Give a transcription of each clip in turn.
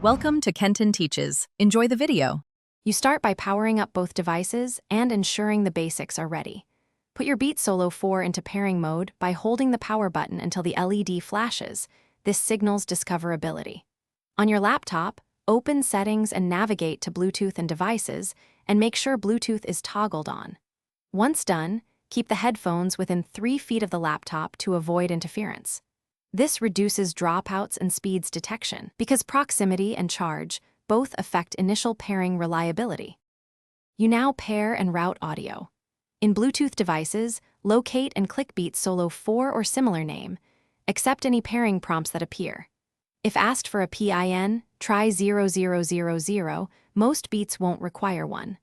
Welcome to Kenton Teaches. Enjoy the video. You start by powering up both devices and ensuring the basics are ready. Put your Beat Solo 4 into pairing mode by holding the power button until the LED flashes. This signals discoverability. On your laptop, open Settings and navigate to Bluetooth and Devices, and make sure Bluetooth is toggled on. Once done, keep the headphones within 3 feet of the laptop to avoid interference. This reduces dropouts and speeds detection because proximity and charge both affect initial pairing reliability. You now pair and route audio. In Bluetooth devices, locate and click Beat Solo 4 or similar name. Accept any pairing prompts that appear. If asked for a PIN, try 0000. Most Beats won't require one.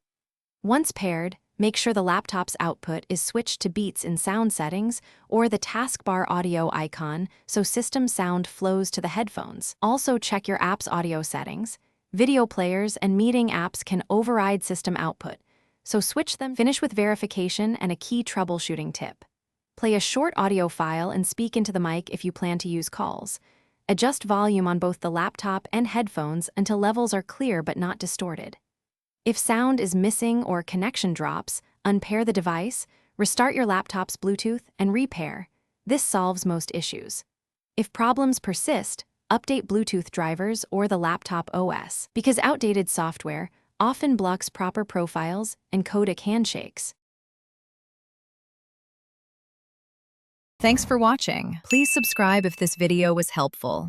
Once paired, make sure the laptop's output is switched to Beats in sound settings or the taskbar audio icon so system sound flows to the headphones. Also check your app's audio settings. Video players and meeting apps can override system output, so switch them. Finish with verification and a key troubleshooting tip. Play a short audio file and speak into the mic if you plan to use calls. Adjust volume on both the laptop and headphones until levels are clear but not distorted. If sound is missing or connection drops, unpair the device, restart your laptop's Bluetooth, and repair. This solves most issues. If problems persist, update Bluetooth drivers or the laptop OS, because outdated software often blocks proper profiles and codec handshakes. Thanks for watching. Please subscribe if this video was helpful.